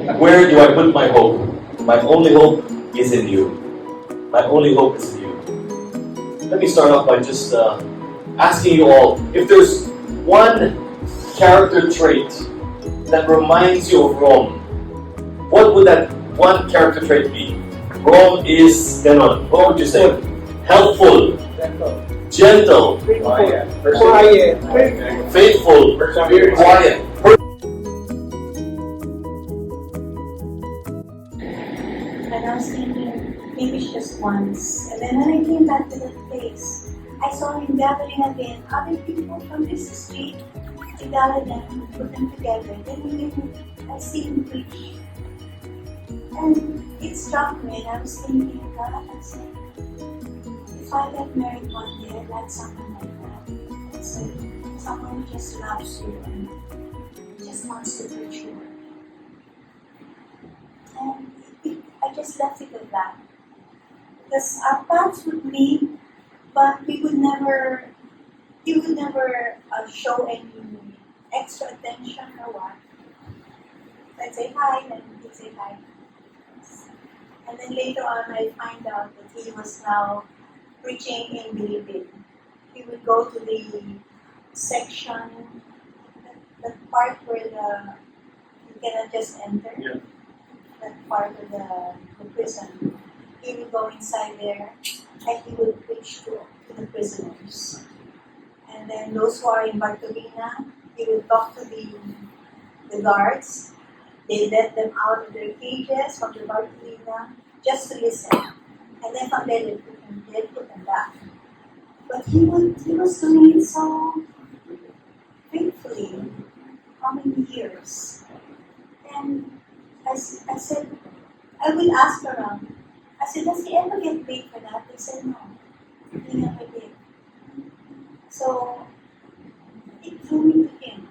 Where do I put my hope? My only hope is in you. My only hope is in you. Let me start off by just asking you all, if there's one character trait that reminds you of Rome, what would that one character trait be? Rome is, ganon. What would you say? Helpful, gentle, Quiet. faithful, quiet. And I was thinking, maybe it's just once. And then when I came back to that place, I saw him gathering again other people from this street. I gathered them, put them together. Then I see him preach. And it struck me, and I was thinking, God, I said, if I get married one day, I'd like someone like that. I said, someone who just loves you and just wants to preach your word. And I just left it at that. Because our paths would meet, but he would never show any extra attention or what. I'd say hi, and he'd say hi. And then later on, I find out that he was now preaching in Bilibid. He would go to the section, that part where you cannot just enter. Yeah. That part of the prison. He would go inside there and he would preach to the prisoners. And then those who are in Bartolina, he would talk to the guards. They let them out of their cages from the Bartolina just to listen. And then from there they put them back. But he was doing it so faithfully. How many years? And I said, I would ask around. I said, does he ever get paid for that? They said, no. He never did. So, it drew me to him.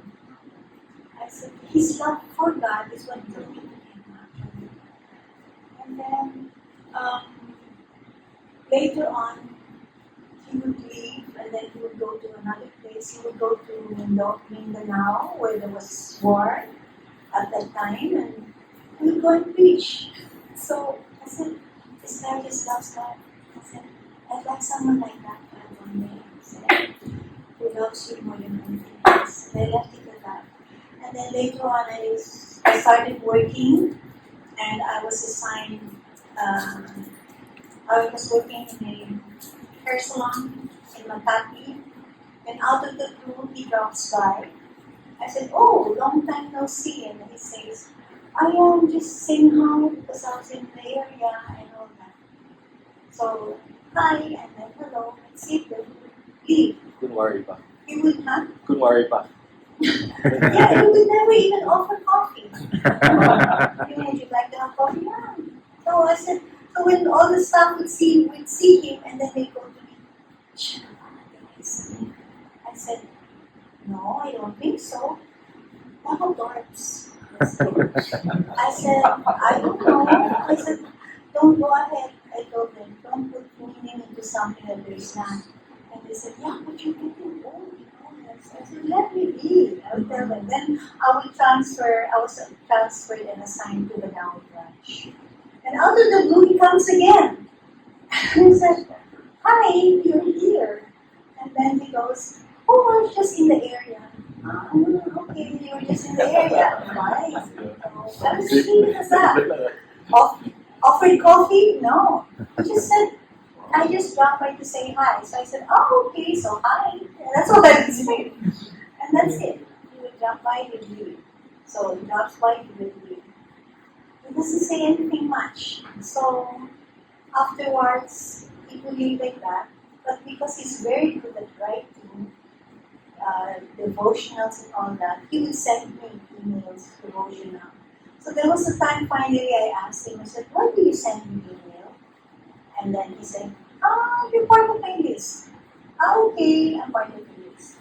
I said, his love for God is what drew me to him, actually. And then, later on, he would leave and then he would go to another place. He would go to Mindanao, where there was war at that time, and he would go and preach. So I said, this guy just loves God. I said, I'd like someone like that one day. I said, who loves you more than anything else. And I left it at that. And then later on, I started working, and I was assigned, I was working in a hair salon in Makati. And out of the blue, he drops by. I said, oh, long time no see. And he says, I am just saying hi because I was in the area and all that. So, hi, and then hello, and sit there, leave. Kunwari pa. He would not. Kunwari pa. Yeah, he would never even offer coffee. Would you like to have coffee? Yeah. So I said, so when all the staff would see him, and then they go to me, I said, no, I don't think so. What about dwarfs? I said, I don't know. I said, don't go ahead. I told them, don't put meaning into something that there is not. And they said, yeah, but you're getting old, you know. I said, let me be. I'll tell them. Then I was transferred and assigned to the Down branch. And out of the blue, he comes again. And he said, hi, you're here. And then he goes, oh, I was just in the area. Okay, you were just in the area. Nice. I was thinking of that. Offered coffee? No. I just dropped by to say hi. So I said, oh, okay, so hi. And that's what I would say. And that's it. He would drop by, he would leave. So he drops by, he would leave. He doesn't say anything much. So afterwards, he would leave like that. But because he's very good at writing, devotionals and all that, he would send me emails, devotional. So there was a time finally I asked him, I said, why do you send me email? And then he said, you're part of my list. Okay, I'm part of the list.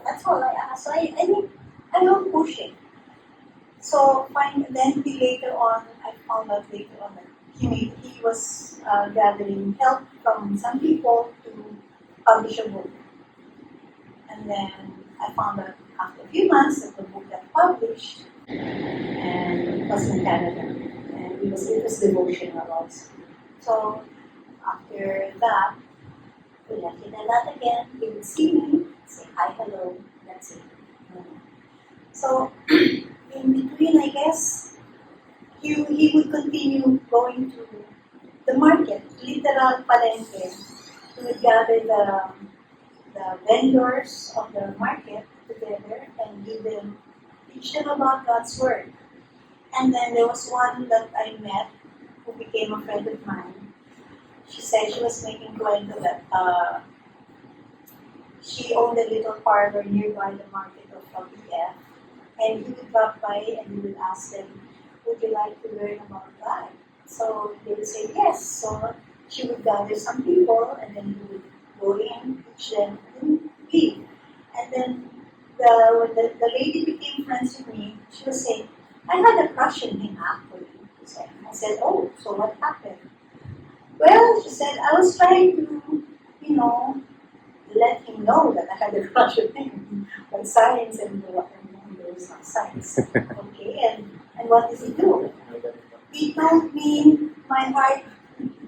That's all I asked. So I don't push it. So then later on, I found out later on that he was gathering help from some people to publish a book. And then I found out after a few months that the book got published. and it was in Canada, and it was devotional also. So after that, we left it a lot again. He would see me, say hi, hello, that's it. So in between, I guess, he would continue going to the market, literal palengke. He would gather the vendors of the market together and teach them about God's word. And then there was one that I met who became a friend of mine. She said she was making kwento that she owned a little parlor nearby the market of BF. And he would drop by and he would ask them, would you like to learn about God? So they would say yes. So she would gather some people and then he would go in, teach them, and leave. And then when the lady became friends with me, she was saying, I had a crush on him actually. She said. I said, oh, so what happened? Well, she said, I was trying to, let him know that I had a crush on him by science and there was not science. Okay, and what does he do? He told me my heart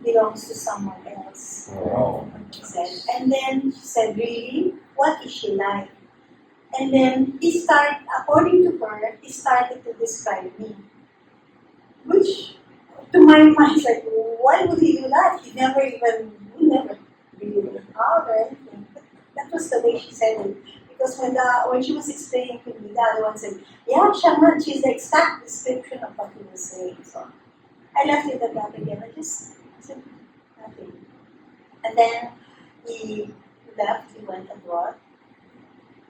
belongs to someone else. She said. And then she said, really? What is she like? And then according to her, he started to describe me. Which, to my mind, is like, why would he do that? He never really went out or anything. But that was the way she said it. Because when she was explaining to me, the other one said, yeah, Shaman, she's the exact description of what he was saying. So I left it at that again. I just said nothing. And then he left, he went abroad.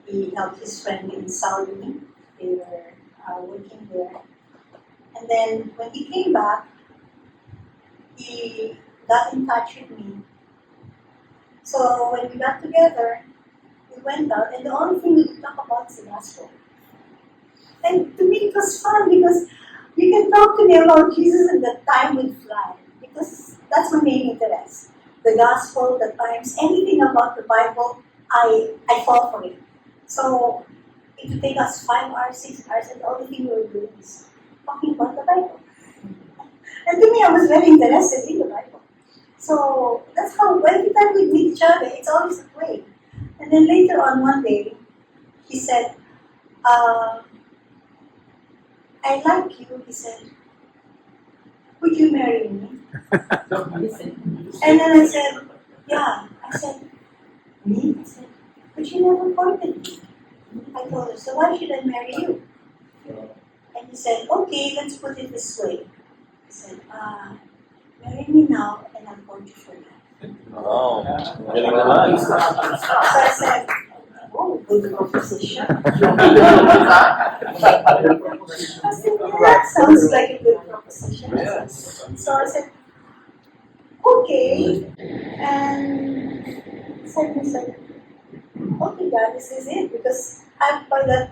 He helped his friend in Saudi. They were working there. And then when he came back, he got in touch with me. So when we got together, we went out, and the only thing we could talk about is the gospel. And to me it was fun because you can talk to me about Jesus and the time would fly. Because that's my main interest. The gospel, the times, anything about the Bible, I fall for it. So it would take us 5 hours, 6 hours, and the only thing we were doing is talking about the Bible. And to me, I was very interested in the Bible. So that's how, every time we meet each other, it's always that way. And then later on one day, he said, I like you. He said, would you marry me? And then I said, yeah. I said, me? I said, but you never courted me. I told her, so why should I marry you? And he said, okay, let's put it this way. He said, marry me now and I'll court you for life. Oh, getting the money. So I said, oh, good proposition. I said, that sounds like a good proposition. Yes. So I said, okay. And he said, okay, God, this is it. Because by the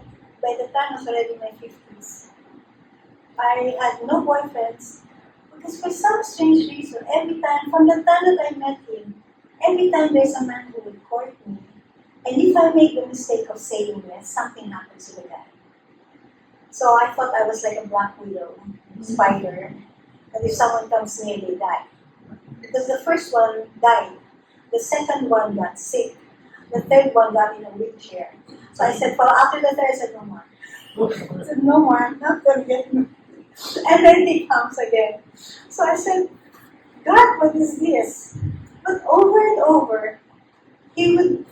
time I was already in my 50s, I had no boyfriends. Because for some strange reason, every time, from the time that I met him, every time there's a man who would court me, and if I make the mistake of saying yes, something happens to the guy. So I thought I was like a black widow, spider, and if someone comes near, they die. Because the first one died, the second one got sick, the third one got in a wheelchair. So I said, well, after the third, I said, no more. I said, no more, I'm not going to get married. And then he comes again. So I said, God, what is this? But over and over, he would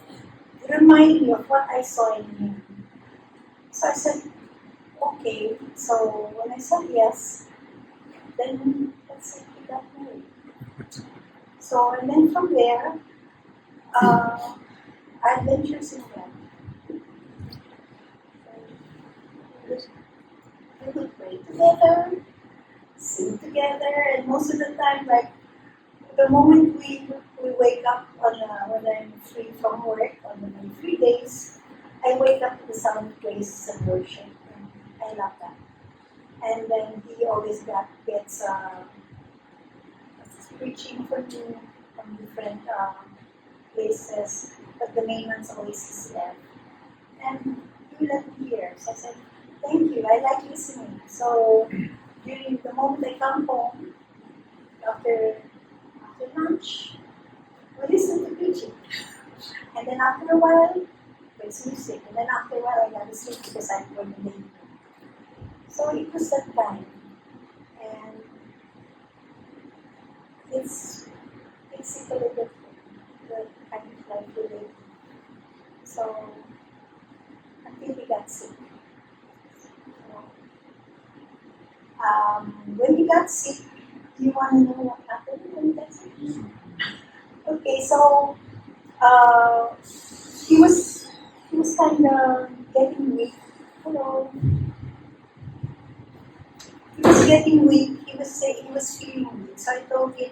remind me of what I saw in him. So I said, okay. So when I said yes, then that's it, we got married. So, and then from there, adventures in God. We would pray together, sing together, and most of the time, like the moment we wake up when I'm free from work on my free days, I wake up to the sound of praises and worship. And I love that. And then he always gets preaching for me from different places, but the main one's always CCF. And you let me hear. So I said, Thank you. I like listening. So during the moment I come home, after lunch, we listen to preaching. And then after a while, it's music. And then after a while, I got to sleep because I'm going to late. So it was that time. And it's a little bit the kind of life we live. So until we got sick. When you got sick, do you want to know what happened when you got sick? Okay, so he was kind of getting weak. Hello. He was getting weak. He was feeling weak. So I told him,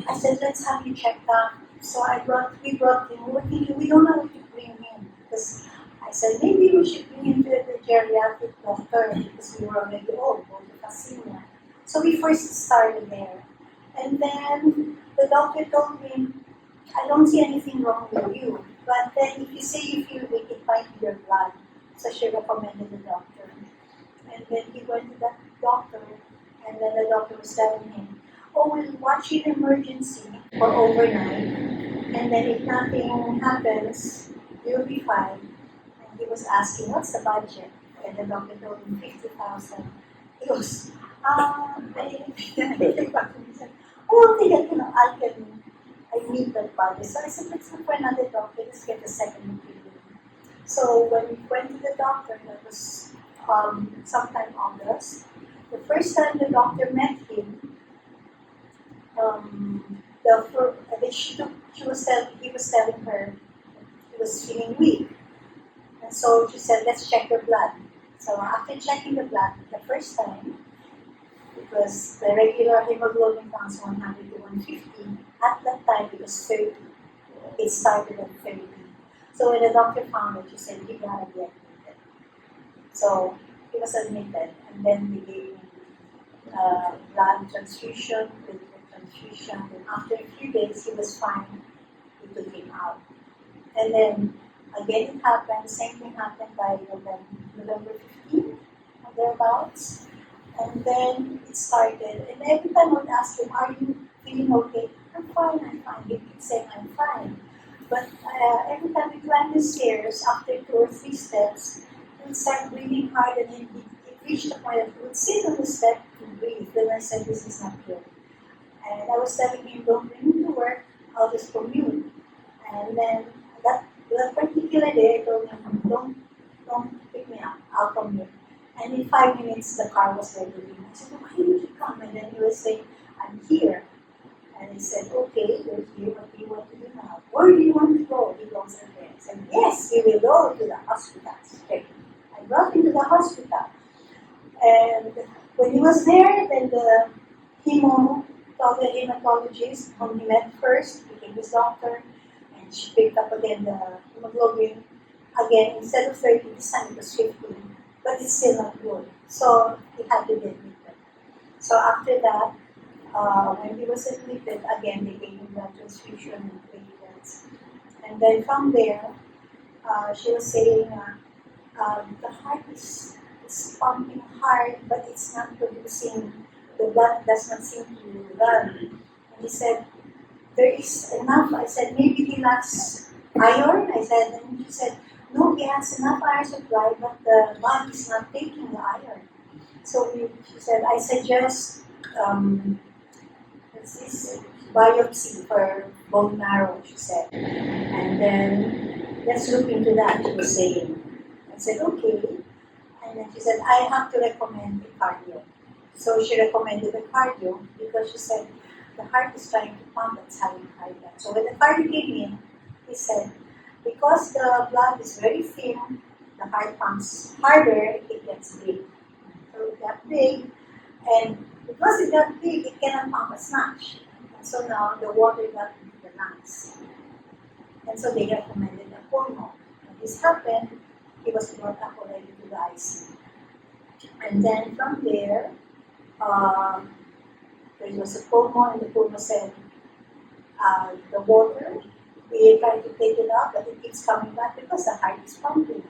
I said, let's have you checked out. So we brought him. We were thinking, we don't know what to bring him because I said maybe we should bring him to the geriatric doctor because we were already old, go to Casino. So we first started there. And then the doctor told him, I don't see anything wrong with you. But then if you say you feel weak, it might be your blood. So she recommended the doctor. And then he went to the doctor, and then the doctor was telling him, oh, we'll watch you in emergency for overnight. And then if nothing happens, you'll be fine. And he was asking, what's the budget? And the doctor told him 50,000. He goes, I don't think I need that budget. So I said, let's look for another doctor, let's get a second opinion. So when we went to the doctor, that was sometime August, the first time the doctor met him, he was telling her he was feeling weak. And so she said, let's check your blood. So after checking the blood the first time, because the regular hemoglobin counts 100 to 150, at that time it was 30. It started at 30. So when the doctor found it, she said, you gotta be admitted. So he was admitted, and then we gave him blood transfusion, platelet transfusion, and after a few days he was fine. We took him out. And then again it happened, same thing happened by November 15, or thereabouts. And then it started, and every time I would ask him, are you feeling okay? I'm fine. He keeps saying, I'm fine. But every time we climb the stairs, after 2 or 3 steps, he would start breathing hard, and then it reached the point that he would sit on the step to breathe. Then I said, this is not good. And I was telling him, don't bring me to work, I'll just commute. And then that particular day, I told him, don't pick me up, I'll commute. And in 5 minutes, the car was ready. I said, why did you come? And then he was saying, I'm here. And he said, okay, you're here, what do you want to do now? Where do you want to go? He goes there. I said, yes, we will go to the hospital. Okay. I brought him to the hospital. And when he was there, then the hematologist, whom he met first, became his doctor, and she picked up again the hemoglobin. Again, instead of 30, this time it was 15. But it's still not good. So he had to be admitted. So after that, when he was admitted, again they gave him blood transfusion and platelets. And then from there, she was saying the heart is pumping hard, but it's not producing, the blood does not seem to run. And he said, there is enough. I said, maybe he lacks iron. I said, and she said, no, he has enough iron supply, but the body is not taking the iron. So she said, I suggest biopsy for bone marrow, she said. And then let's look into that, she was saying. I said, okay. And then she said, I have to recommend a cardio. So she recommended the cardio because she said the heart is trying to pump, it's having high blood. So when the cardio came in, he said, because the blood is very thin, the heart pumps harder, it gets big. So it got big, and because it got big, it cannot pump as much. And so now the water got into the lungs. And so they recommended a pulmo. When this happened, he was brought up already to the ICU. And then from there was a pulmo, and the pulmo said, the water, we tried to take it out, but it keeps coming back because the heart is pumping.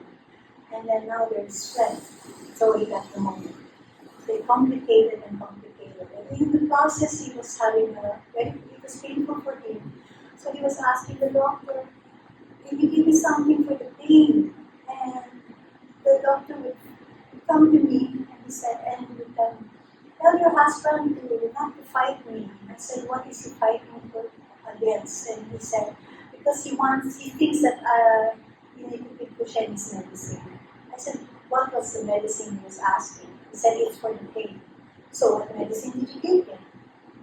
and then now they're friends. So he got pneumonia. So it complicated and complicated. And in the process, he was having it was painful for him. So he was asking the doctor, can you give me something for the pain? And the doctor would come to me and he said, and he would tell your husband to not to fight me. I said, what is he fighting against? And he said, because he thinks that you need to be pushing his medicine. I said, what was the medicine he was asking? He said, it's for the pain. So what medicine did you give him?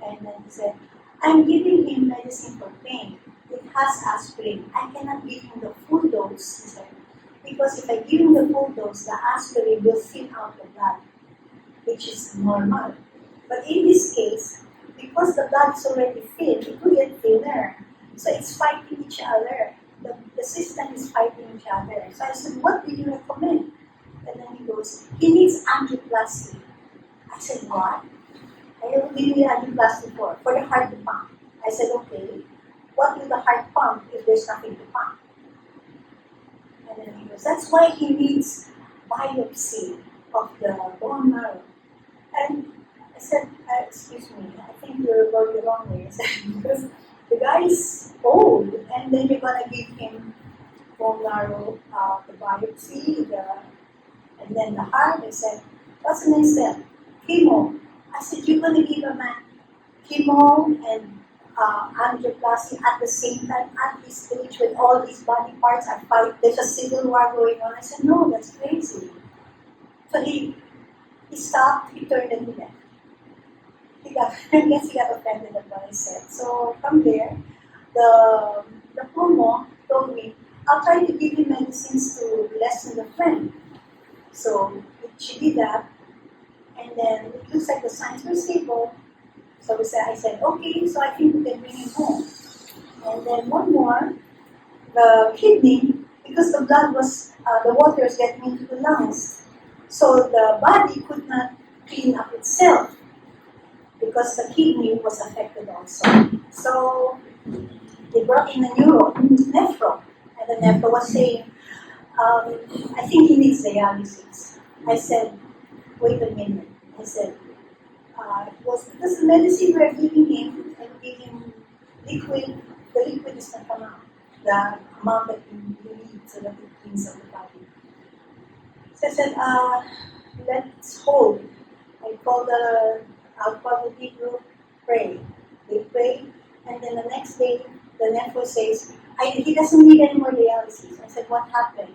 And then he said, I'm giving him medicine for pain. It has aspirin. I cannot give him the full dose, he said, because if I give him the full dose, the aspirin will thin out the blood, which is normal. But in this case, because the blood is already thin, it will get thinner. So it's fighting each other. The system is fighting each other. So I said, what do you recommend? And then he goes, he needs angioplasty. I said, what? I will give you angioplasty for the heart to pump. I said, okay. What will the heart pump if there's nothing to pump? And then he goes, that's why he needs biopsy of the bone marrow. And I said, excuse me, I think you're going the wrong way. I said, because the guy is old, and then you're going to give him bone marrow, the biopsy, and then the heart. I said, what's the next step? Chemo. I said, you're going to give a man chemo and angioplasty at the same time at this stage when all these body parts are fighting. There's a civil war going on. I said, no, that's crazy. So he stopped, he turned and he left. I guess he got offended at what I said. So from there, the promo told me, I'll try to give you medicines to lessen the phlegm. So she did that, and then it looks like the signs were stable. So I said, okay, so I think we can bring him home. And then one more, the kidney, because the blood was, the water was getting into the lungs. So the body could not clean up itself because the kidney was affected also. So they brought in a nephro, and the nephro was saying, I think he needs dialysis. I said, wait a minute. I said, it was because the medicine we're giving him and giving him liquid, the liquid is not come out, the amount that you need so that it cleans up the body. So I said, let's hold. I'll call the DGroup, pray. They pray, and then the next day, the nephro says, he doesn't need any more dialysis. I said, what happened?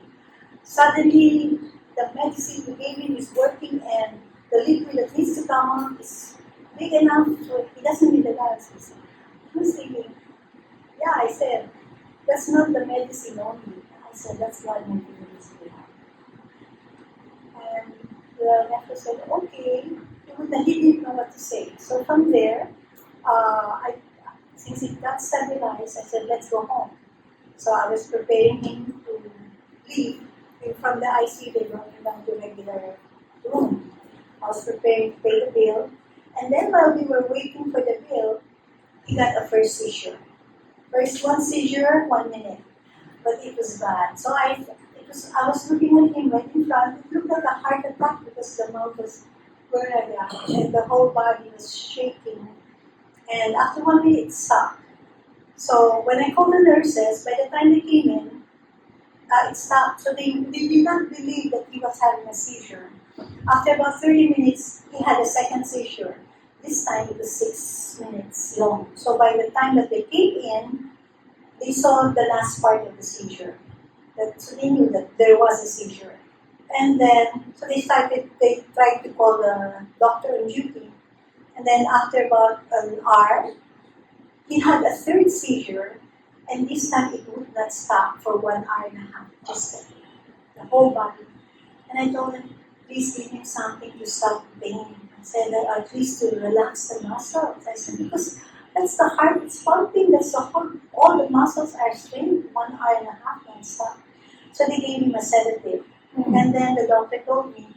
Suddenly, the medicine we gave him is working, and the liquid that needs to come out is big enough, so he doesn't need the dialysis. I was thinking, yeah, I said, that's not the medicine only. I said, that's why my needs to have. And the doctor said, okay, he didn't know what to say. So from there, since it got stabilized, I said, let's go home. So I was preparing him to leave. From the ICU, they brought him down to regular room. I was preparing to pay the bill. And then while we were waiting for the bill, he got a first seizure. First one seizure, 1 minute. But it was bad. So I was looking at him right in front. It looked like a heart attack because the mouth was going like that, and the whole body was shaking. And after 1 minute, it stopped. So when I called the nurses, by the time they came in, it stopped. So they did not believe that he was having a seizure. After about 30 minutes, he had a second seizure. This time it was 6 minutes long. So by the time that they came in, they saw the last part of the seizure. So they knew that there was a seizure. And then, so they tried to call the doctor on duty. And then after about an hour, he had a third seizure. And this time it would not stop for 1 hour and a half, just the whole body. And I told him, please give him something to stop the pain. I said, at least to relax the muscles. I said, because that's the heart, it's pumping, that's the whole, all the muscles are strained 1 hour and a half non-stop. So they gave him a sedative. And then the doctor told me,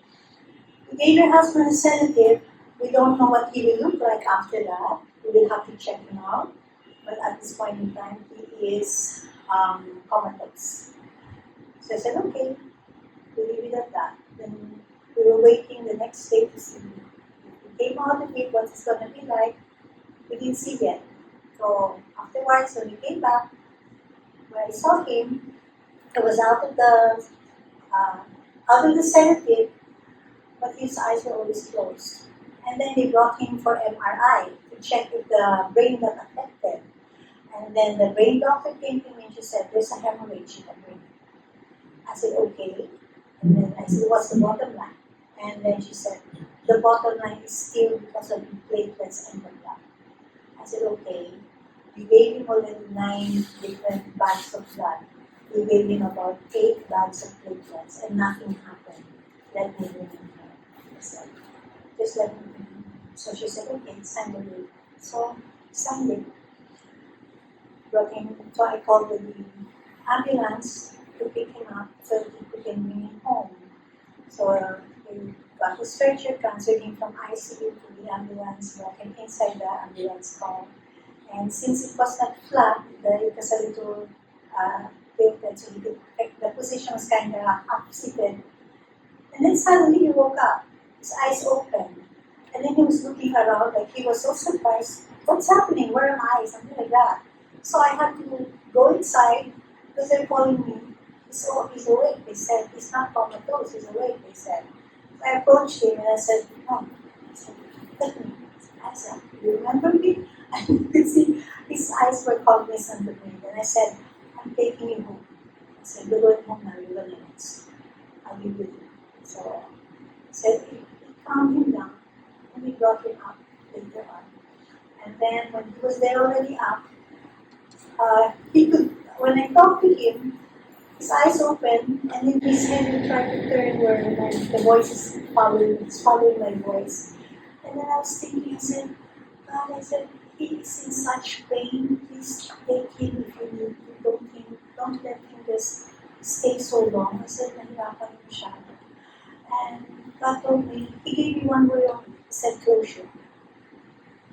we gave your husband a sedative, we don't know what he will look like after that. We will have to check him out. But at this point in time, he is comatose. So I said, okay. we leave it at that. Then we were waiting the next day to see. We came out of it, what it's going to be like. We didn't see yet. So afterwards, when we came back, when I saw him, he was out of the sedative, but his eyes were always closed. And then they brought him for MRI to check if the brain got affected. And then the brain doctor came to me and she said, there's a hemorrhage in the brain. I said, okay. And then I said, what's the bottom line? And then she said, the bottom line is still because of the platelets and the blood. I said, okay. We gave him already 9 different bags of blood. We gave him about 8 bags of platelets and nothing happened. Let me bring him here. I said, just let me bring him. So she said, okay, send the way. So Sunday, brought him, so I called the ambulance to pick him up so that he can bring him home. So we got his stretcher, transferred him from ICU to the ambulance, brought him inside the ambulance car. And since it was not flat, it was a little tilted, so the position was kind of up-seated. And then suddenly he woke up, his eyes open. And then he was looking around like he was so surprised. What's happening? Where am I? Something like that. So I had to go inside because they're calling me. He's awake, they said. He's not comatose, he's awake, they said. So I approached him and I said, Mom, I said, look at me. I said, do you remember me? And you could see his eyes were cognizant of me. And I said, I'm taking you home. I said, you're going home now, you're going to next. I'll be with you. So I said, it calmed him down. And we brought him up later on. And then when he was there already up, he could, when I talked to him, his eyes open, and then his head would try to turn where the voice is following my voice. And then I was thinking, I said, God, I said, he is in such pain, please take him if you need to. Don't let him just stay so long. I said, nahirapan him siya. And God told me, he gave me one word, he said closure.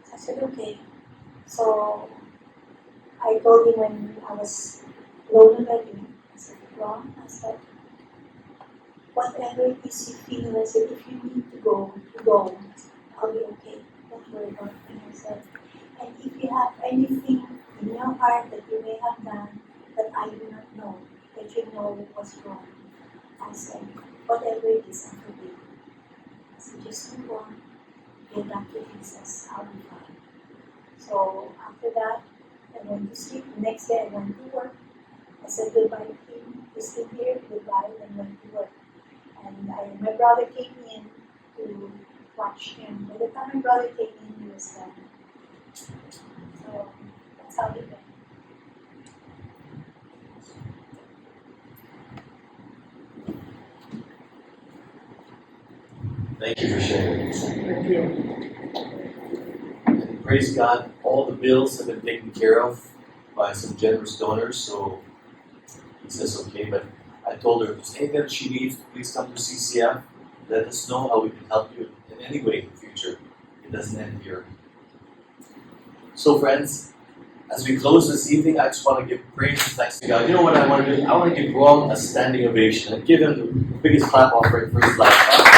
So I said, okay. So I told him when I was alone already, I said, Ron, I said, whatever it is you feel, I said, if you need to go, you go. I'll be okay. Don't worry about it. I said, and if you have anything in your heart that you may have done that I do not know, that you know was wrong, I said, whatever it is, I forgive you. I said, just move on, get back to Jesus, I'll be fine. So after that, I went to sleep. The next day I went to work. I said goodbye to him. He stayed here, goodbye, and went to work. And my brother came in to watch him. By the time my brother came in, he was done. So that's how it went. Thank you for sharing. Thank you. And praise God, all the bills have been taken care of by some generous donors, so he says okay, but I told her, just anything that she needs, please come to CCF. Let us know how we can help you in any way in the future. It doesn't end here. So friends, as we close this evening, I just want to give praise and thanks to God. You know what I want to do? I want to give Rom a standing ovation and give him the biggest clap offering for his life.